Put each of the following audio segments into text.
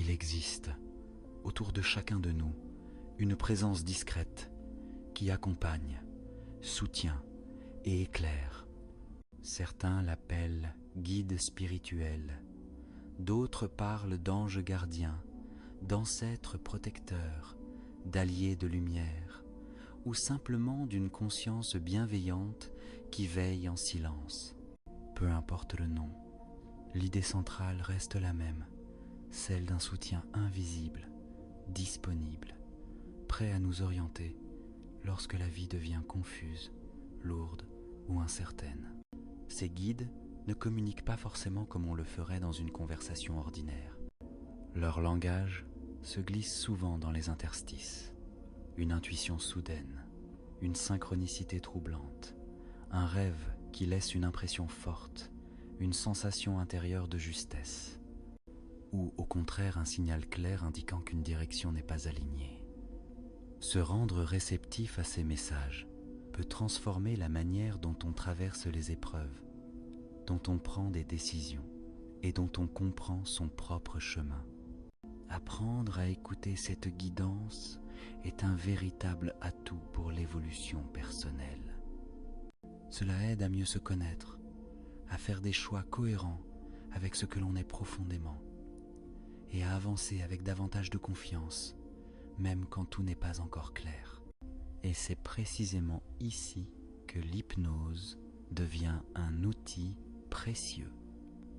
Il existe, autour de chacun de nous, une présence discrète qui accompagne, soutient et éclaire. Certains l'appellent guide spirituel, d'autres parlent d'ange gardien, d'ancêtre protecteur, d'allié de lumière, ou simplement d'une conscience bienveillante qui veille en silence. Peu importe le nom, l'idée centrale reste la même, celle d'un soutien invisible, disponible, prêt à nous orienter lorsque la vie devient confuse, lourde ou incertaine. Ces guides ne communiquent pas forcément comme on le ferait dans une conversation ordinaire. Leur langage se glisse souvent dans les interstices. Une intuition soudaine, une synchronicité troublante, un rêve qui laisse une impression forte, une sensation intérieure de justesse, ou au contraire un signal clair indiquant qu'une direction n'est pas alignée. Se rendre réceptif à ces messages peut transformer la manière dont on traverse les épreuves, dont on prend des décisions et dont on comprend son propre chemin. Apprendre à écouter cette guidance est un véritable atout pour l'évolution personnelle. Cela aide à mieux se connaître, à faire des choix cohérents avec ce que l'on est profondément, et à avancer avec davantage de confiance, même quand tout n'est pas encore clair. Et c'est précisément ici que l'hypnose devient un outil précieux,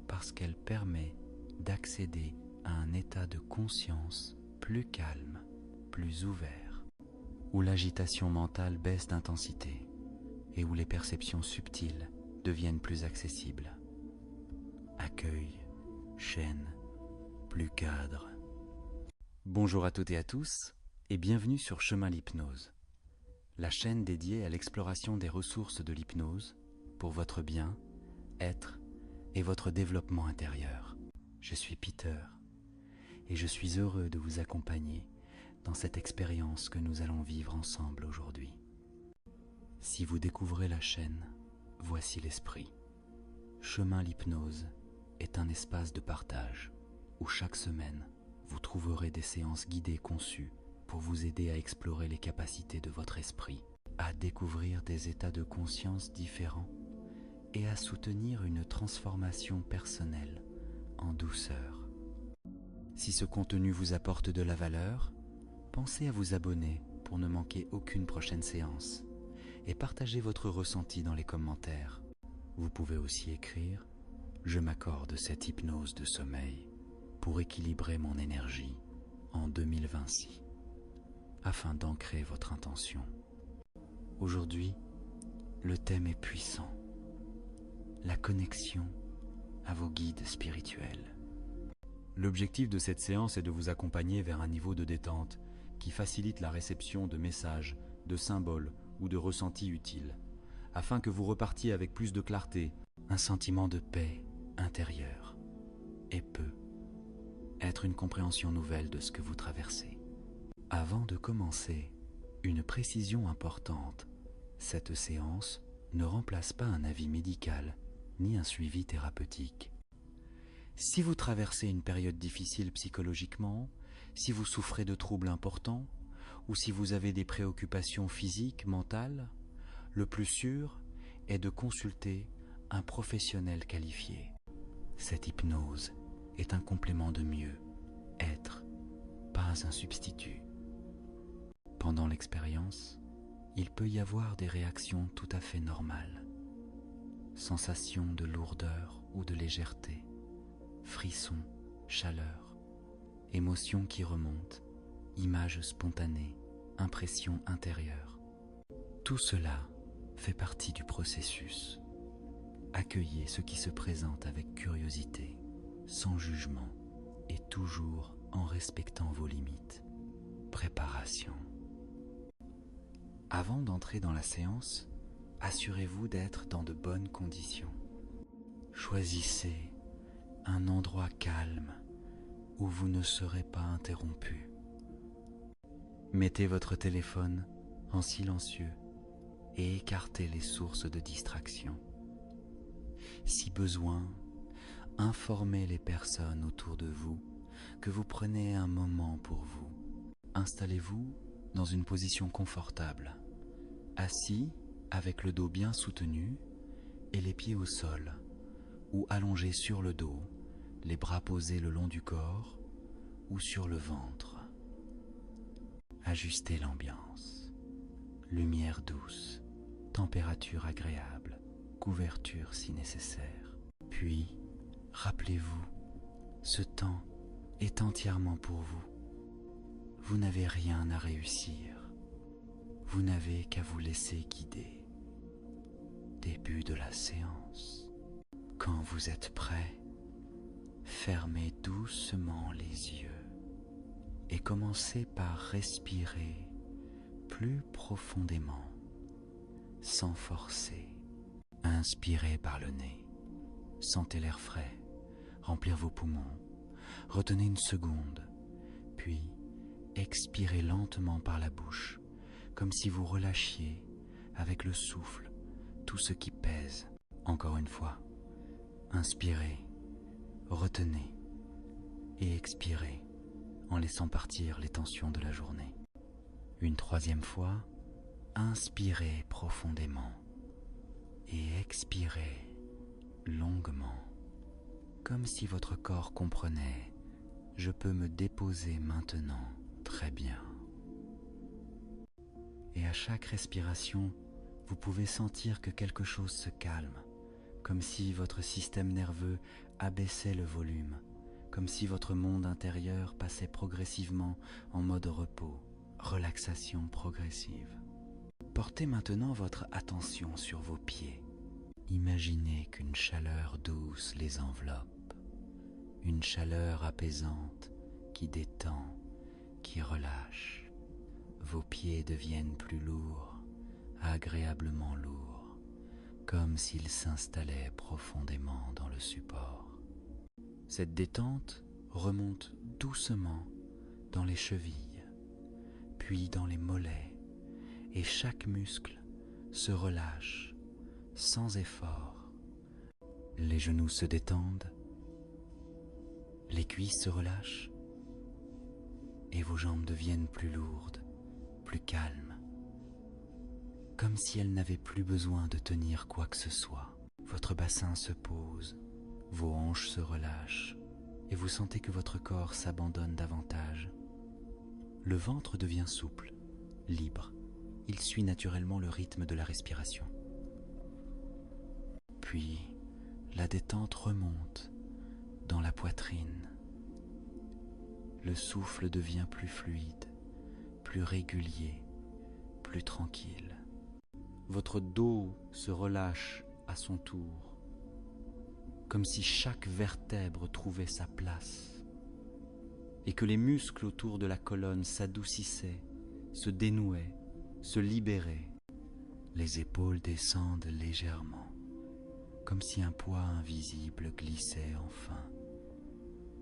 parce qu'elle permet d'accéder à un état de conscience plus calme, plus ouvert, où l'agitation mentale baisse d'intensité et où les perceptions subtiles deviennent plus accessibles. Accueil, chaîne, plus cadre. Bonjour à toutes et à tous et bienvenue sur Chemin l'Hypnose, la chaîne dédiée à l'exploration des ressources de l'hypnose pour votre bien, être et votre développement intérieur. Je suis Peter et je suis heureux de vous accompagner dans cette expérience que nous allons vivre ensemble aujourd'hui. Si vous découvrez la chaîne, voici l'esprit. Chemin l'Hypnose est un espace de partage où chaque semaine, vous trouverez des séances guidées conçues pour vous aider à explorer les capacités de votre esprit, à découvrir des états de conscience différents et à soutenir une transformation personnelle en douceur. Si ce contenu vous apporte de la valeur, pensez à vous abonner pour ne manquer aucune prochaine séance et partagez votre ressenti dans les commentaires. Vous pouvez aussi écrire « Je m'accorde cette hypnose de sommeil pour équilibrer mon énergie en 2026 » afin d'ancrer votre intention. Aujourd'hui, le thème est puissant. La connexion à vos guides spirituels. L'objectif de cette séance est de vous accompagner vers un niveau de détente qui facilite la réception de messages, de symboles ou de ressentis utiles, afin que vous repartiez avec plus de clarté, un sentiment de paix intérieure, et peut être une compréhension nouvelle de ce que vous traversez. Avant de commencer, une précision importante. Cette séance ne remplace pas un avis médical ni un suivi thérapeutique. Si vous traversez une période difficile psychologiquement, si vous souffrez de troubles importants, ou si vous avez des préoccupations physiques, mentales, le plus sûr est de consulter un professionnel qualifié. Cette hypnose est un complément de mieux, être, pas un substitut. Pendant l'expérience, il peut y avoir des réactions tout à fait normales. Sensation de lourdeur ou de légèreté, frissons, chaleur, émotions qui remontent, images spontanées, impressions intérieures. Tout cela fait partie du processus. Accueillez ce qui se présente avec curiosité, sans jugement et toujours en respectant vos limites. Préparation. Avant d'entrer dans la séance, assurez-vous d'être dans de bonnes conditions. Choisissez un endroit calme où vous ne serez pas interrompu. Mettez votre téléphone en silencieux et écartez les sources de distraction. Si besoin, informez les personnes autour de vous que vous prenez un moment pour vous. Installez-vous dans une position confortable, assis avec le dos bien soutenu et les pieds au sol, ou allongé sur le dos, les bras posés le long du corps ou sur le ventre. Ajustez l'ambiance. Lumière douce, température agréable, couverture si nécessaire. Puis, rappelez-vous, ce temps est entièrement pour vous. Vous n'avez rien à réussir. Vous n'avez qu'à vous laisser guider. Début de la séance. Quand vous êtes prêt, fermez doucement les yeux et commencez par respirer plus profondément, sans forcer. Inspirez par le nez. Sentez l'air frais remplir vos poumons. Retenez une seconde, puis expirez lentement par la bouche, comme si vous relâchiez avec le souffle tout ce qui pèse. Encore une fois, inspirez, retenez et expirez en laissant partir les tensions de la journée. Une troisième fois, inspirez profondément et expirez longuement, comme si votre corps comprenait « Je peux me déposer maintenant très bien ». Et à chaque respiration, vous pouvez sentir que quelque chose se calme, comme si votre système nerveux abaissait le volume, comme si votre monde intérieur passait progressivement en mode repos, relaxation progressive. Portez maintenant votre attention sur vos pieds. Imaginez qu'une chaleur douce les enveloppe, une chaleur apaisante qui détend, qui relâche. Vos pieds deviennent plus lourds, agréablement lourds, comme s'ils s'installaient profondément dans le support. Cette détente remonte doucement dans les chevilles, puis dans les mollets, et chaque muscle se relâche sans effort. Les genoux se détendent, les cuisses se relâchent, et vos jambes deviennent plus lourdes, plus calmes, comme si elles n'avaient plus besoin de tenir quoi que ce soit. Votre bassin se pose, vos hanches se relâchent, et vous sentez que votre corps s'abandonne davantage. Le ventre devient souple, libre. Il suit naturellement le rythme de la respiration. Puis, la détente remonte dans la poitrine. Le souffle devient plus fluide, plus régulier, plus tranquille. Votre dos se relâche à son tour, comme si chaque vertèbre trouvait sa place, et que les muscles autour de la colonne s'adoucissaient, se dénouaient, se libéraient. Les épaules descendent légèrement, comme si un poids invisible glissait enfin.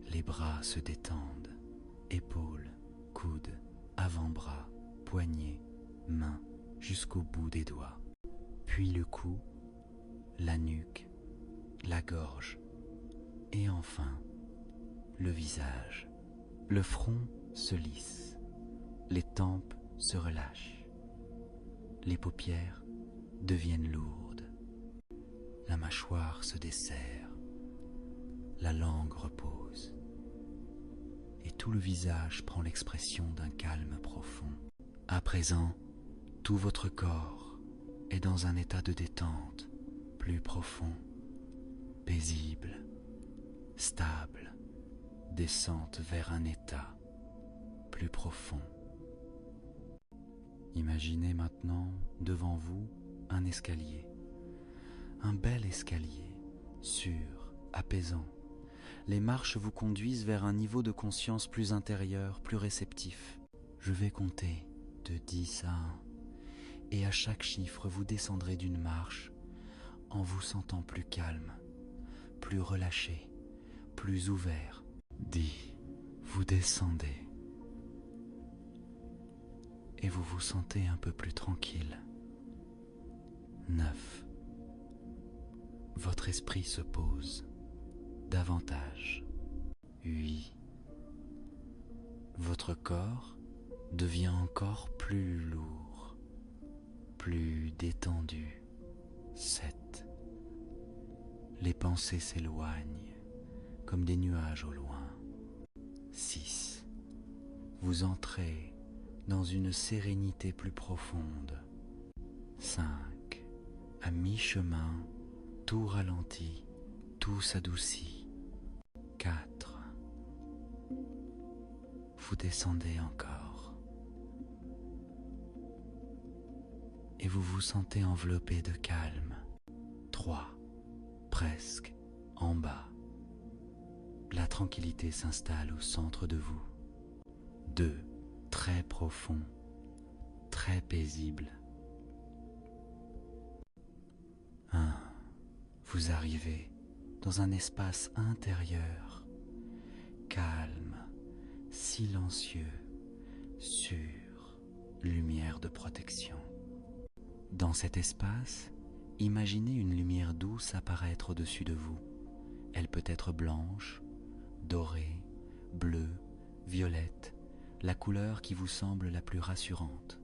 Les bras se détendent, épaules, coudes, avant-bras, poignets, mains, jusqu'au bout des doigts. Puis le cou, la nuque, la gorge, et enfin le visage. Le front se lisse, les tempes se relâchent, les paupières deviennent lourdes, la mâchoire se desserre, la langue repose, et tout le visage prend l'expression d'un calme profond. À présent, tout votre corps est dans un état de détente plus profond, paisible, stable, descente vers un état plus profond. Imaginez maintenant devant vous un escalier, un bel escalier, sûr, apaisant. Les marches vous conduisent vers un niveau de conscience plus intérieur, plus réceptif. Je vais compter de 10 à 1, et à chaque chiffre vous descendrez d'une marche en vous sentant plus calme, plus relâché, plus ouvert. 10, vous descendez et vous vous sentez un peu plus tranquille. 9, votre esprit se pose davantage. 8, votre corps devient encore plus lourd, plus détendu. 7. Les pensées s'éloignent comme des nuages au loin. 6. Vous entrez dans une sérénité plus profonde. 5. À mi-chemin, tout ralentit, tout s'adoucit. 4. Vous descendez encore. Et vous vous sentez enveloppé de calme. 3. Presque en bas. La tranquillité s'installe au centre de vous. 2. Très profond, très paisible. 1. Vous arrivez dans un espace intérieur, calme, silencieux, sûr, lumière de protection. Dans cet espace, imaginez une lumière douce apparaître au-dessus de vous. Elle peut être blanche, dorée, bleue, violette, la couleur qui vous semble la plus rassurante.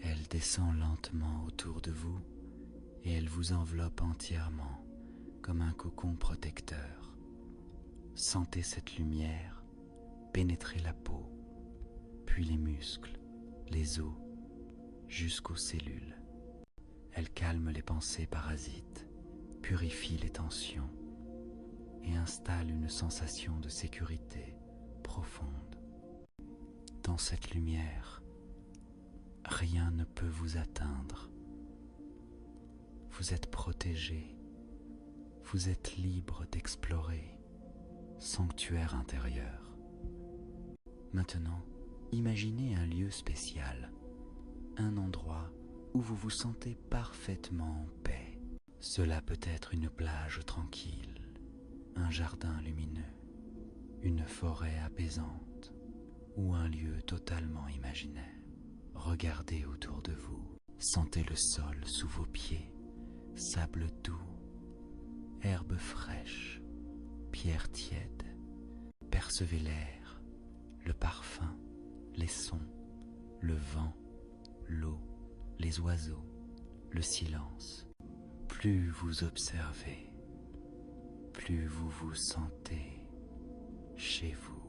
Elle descend lentement autour de vous et elle vous enveloppe entièrement comme un cocon protecteur. Sentez cette lumière pénétrer la peau, puis les muscles, les os, jusqu'aux cellules. Elle calme les pensées parasites, purifie les tensions et installe une sensation de sécurité profonde. Dans cette lumière, rien ne peut vous atteindre. Vous êtes protégé, vous êtes libre d'explorer, sanctuaire intérieur. Maintenant, imaginez un lieu spécial, un endroit où vous vous sentez parfaitement en paix. Cela peut être une plage tranquille, un jardin lumineux, une forêt apaisante ou un lieu totalement imaginaire. Regardez autour de vous, sentez le sol sous vos pieds, sable doux, herbe fraîche, pierre tiède. Percevez l'air, le parfum, les sons, le vent, l'eau, les oiseaux, le silence. Plus vous observez, plus vous vous sentez chez vous.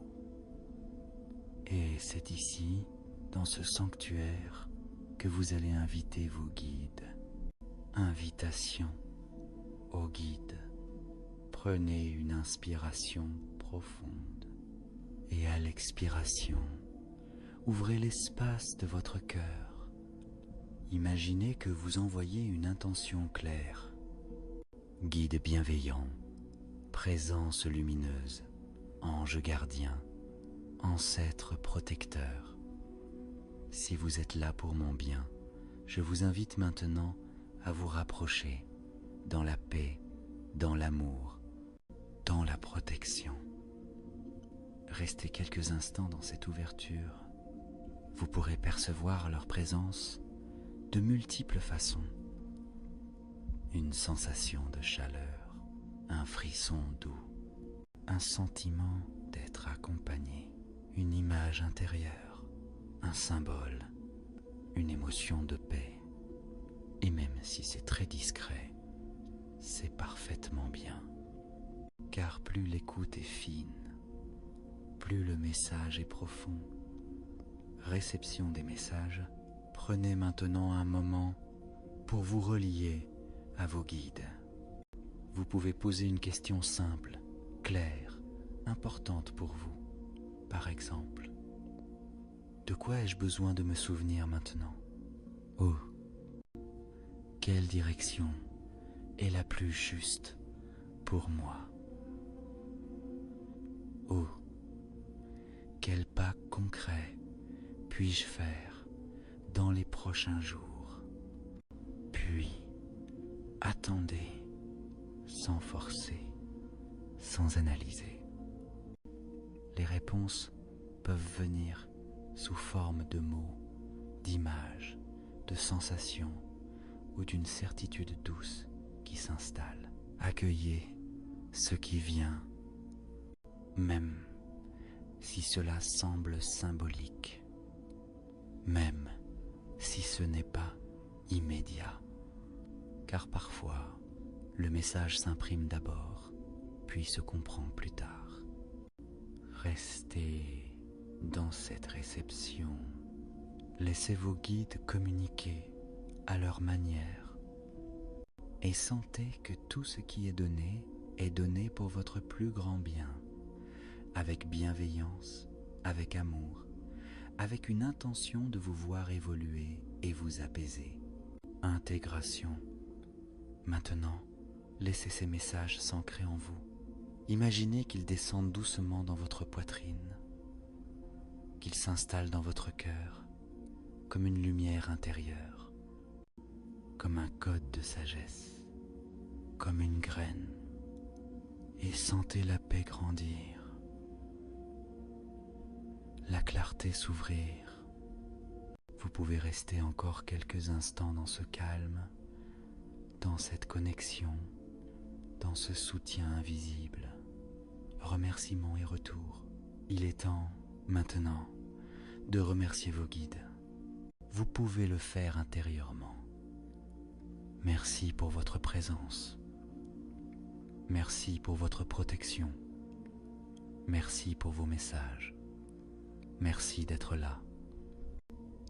Et c'est ici, dans ce sanctuaire, que vous allez inviter vos guides. Invitation aux guides. Prenez une inspiration profonde et à l'expiration, ouvrez l'espace de votre cœur. Imaginez que vous envoyez une intention claire. Guide bienveillant, présence lumineuse, ange gardien, ancêtre protecteur. Si vous êtes là pour mon bien, je vous invite maintenant à vous rapprocher dans la paix, dans l'amour, dans la protection. Restez quelques instants dans cette ouverture. Vous pourrez percevoir leur présence de multiples façons. Une sensation de chaleur, un frisson doux, un sentiment d'être accompagné, une image intérieure, un symbole, une émotion de paix. Et même si c'est très discret, c'est parfaitement bien. Car plus l'écoute est fine, plus le message est profond. Réception des messages, prenez maintenant un moment pour vous relier à vos guides. Vous pouvez poser une question simple, claire, importante pour vous. Par exemple, de quoi ai-je besoin de me souvenir maintenant? Oh, quelle direction est la plus juste pour moi? Oh, quel pas concret puis-je faire dans les prochains jours? Puis, attendez, sans forcer, sans analyser. Les réponses peuvent venir sous forme de mots, d'images, de sensations ou d'une certitude douce qui s'installe. Accueillez ce qui vient, même si cela semble symbolique, même si ce n'est pas immédiat, car parfois le message s'imprime d'abord, puis se comprend plus tard. Restez dans cette réception, laissez vos guides communiquer à leur manière et sentez que tout ce qui est donné pour votre plus grand bien, avec bienveillance, avec amour, avec une intention de vous voir évoluer et vous apaiser. Intégration. Maintenant, laissez ces messages s'ancrer en vous. Imaginez qu'ils descendent doucement dans votre poitrine, qu'ils s'installent dans votre cœur comme une lumière intérieure, comme un code de sagesse, comme une graine, et sentez la paix grandir, la clarté s'ouvrir. Vous pouvez rester encore quelques instants dans ce calme, dans cette connexion, dans ce soutien invisible. Remerciements et retour. Il est temps, maintenant, de remercier vos guides. Vous pouvez le faire intérieurement. Merci pour votre présence. Merci pour votre protection. Merci pour vos messages. Merci d'être là.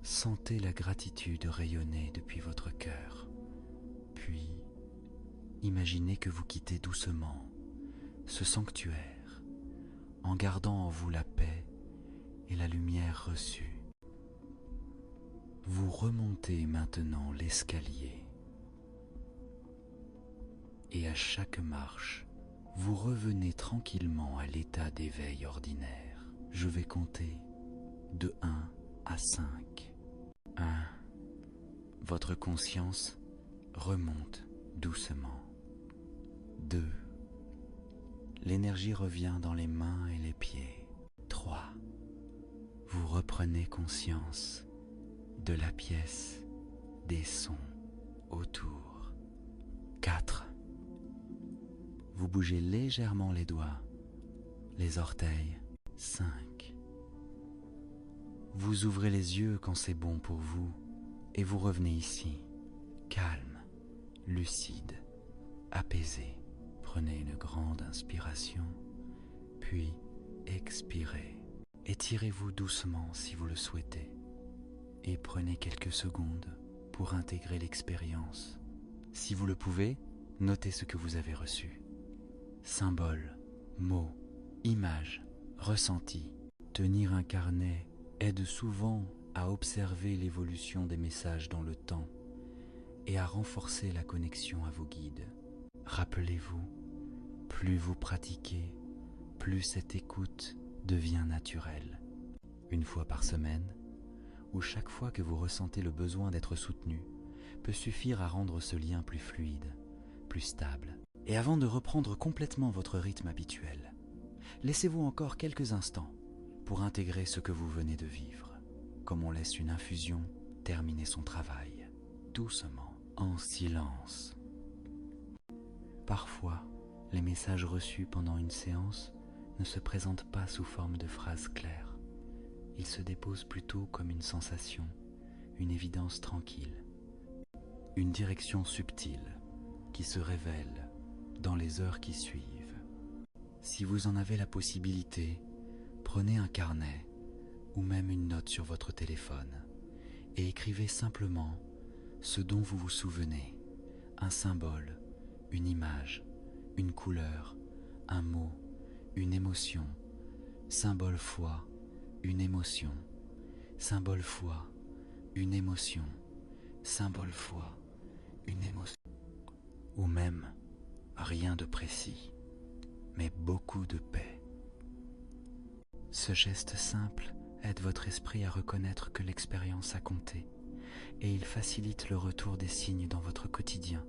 Sentez la gratitude rayonner depuis votre cœur. Puis, imaginez que vous quittez doucement ce sanctuaire en gardant en vous la paix et la lumière reçue. Vous remontez maintenant l'escalier et à chaque marche, vous revenez tranquillement à l'état d'éveil ordinaire. Je vais compter de 1 à 5. 1. Votre conscience remonte doucement. 2. L'énergie revient dans les mains et les pieds. 3. Vous reprenez conscience de la pièce, des sons autour. 4. Vous bougez légèrement les doigts, les orteils. 5. Vous ouvrez les yeux quand c'est bon pour vous et vous revenez ici, calme, lucide, apaisé. Prenez une grande inspiration, puis expirez. Étirez-vous doucement si vous le souhaitez et prenez quelques secondes pour intégrer l'expérience. Si vous le pouvez, notez ce que vous avez reçu. Symboles, mots, images, ressentis. Tenir un carnet aide souvent à observer l'évolution des messages dans le temps et à renforcer la connexion à vos guides. Rappelez-vous, plus vous pratiquez, plus cette écoute devient naturelle. Une fois par semaine, ou chaque fois que vous ressentez le besoin d'être soutenu, peut suffire à rendre ce lien plus fluide, plus stable. Et avant de reprendre complètement votre rythme habituel, laissez-vous encore quelques instants pour intégrer ce que vous venez de vivre, comme on laisse une infusion terminer son travail, doucement, en silence. Parfois, les messages reçus pendant une séance ne se présentent pas sous forme de phrases claires. Ils se déposent plutôt comme une sensation, une évidence tranquille, une direction subtile qui se révèle dans les heures qui suivent. Si vous en avez la possibilité, prenez un carnet ou même une note sur votre téléphone et écrivez simplement ce dont vous vous souvenez, un symbole, une image, une couleur, un mot, une émotion, symbole foi, une émotion, symbole foi, une émotion, symbole foi, une émotion, ou même rien de précis, mais beaucoup de paix. Ce geste simple aide votre esprit à reconnaître que l'expérience a compté et il facilite le retour des signes dans votre quotidien,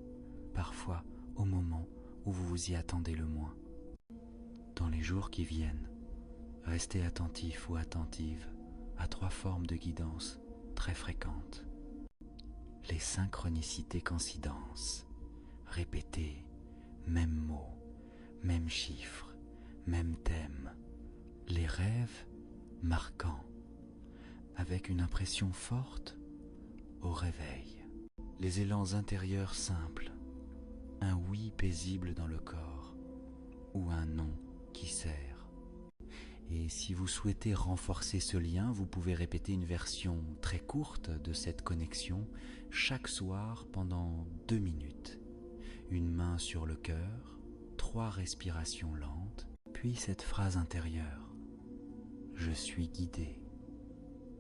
parfois au moment où vous vous y attendez le moins. Dans les jours qui viennent, restez attentif ou attentive à 3 formes de guidance très fréquentes. Les synchronicités-coïncidences, répétez, même mot, même chiffre, même thème. Les rêves marquant, avec une impression forte au réveil. Les élans intérieurs simples, un oui paisible dans le corps ou un non qui serre. Et si vous souhaitez renforcer ce lien, vous pouvez répéter une version très courte de cette connexion chaque soir pendant 2 minutes. Une main sur le cœur, 3 respirations lentes, puis cette phrase intérieure. Je suis guidé,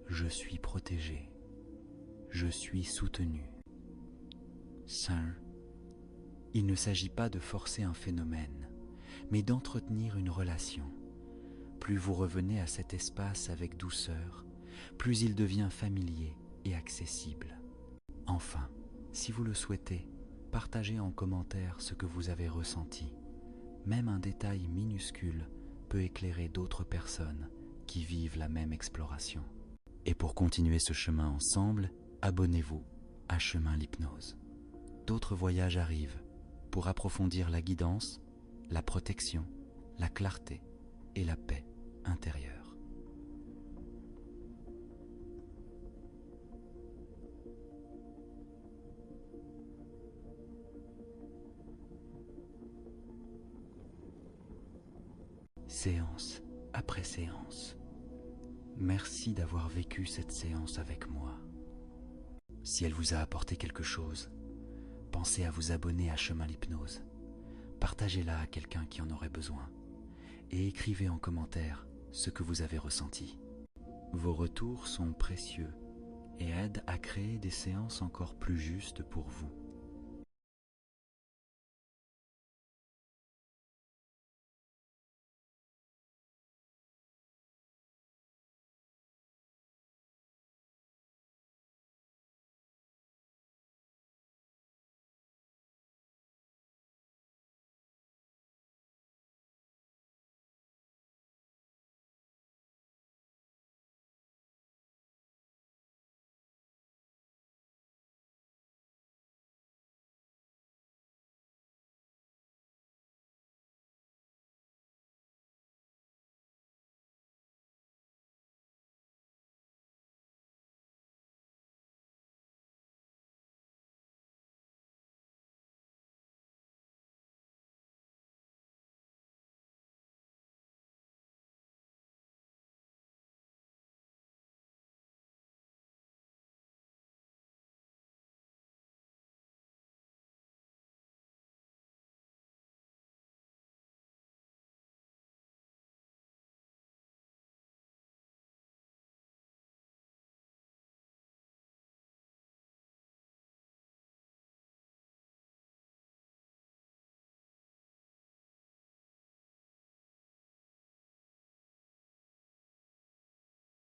je suis protégé, je suis soutenu. Saint. Il ne s'agit pas de forcer un phénomène, mais d'entretenir une relation. Plus vous revenez à cet espace avec douceur, plus il devient familier et accessible. Enfin, si vous le souhaitez, partagez en commentaire ce que vous avez ressenti. Même un détail minuscule peut éclairer d'autres personnes qui vivent la même exploration. Et pour continuer ce chemin ensemble, abonnez-vous à Chemin l'Hypnose. D'autres voyages arrivent pour approfondir la guidance, la protection, la clarté et la paix intérieure. Séance après séance. Merci d'avoir vécu cette séance avec moi. Si elle vous a apporté quelque chose, pensez à vous abonner à Chemin l'Hypnose. Partagez-la à quelqu'un qui en aurait besoin. Et écrivez en commentaire ce que vous avez ressenti. Vos retours sont précieux et aident à créer des séances encore plus justes pour vous.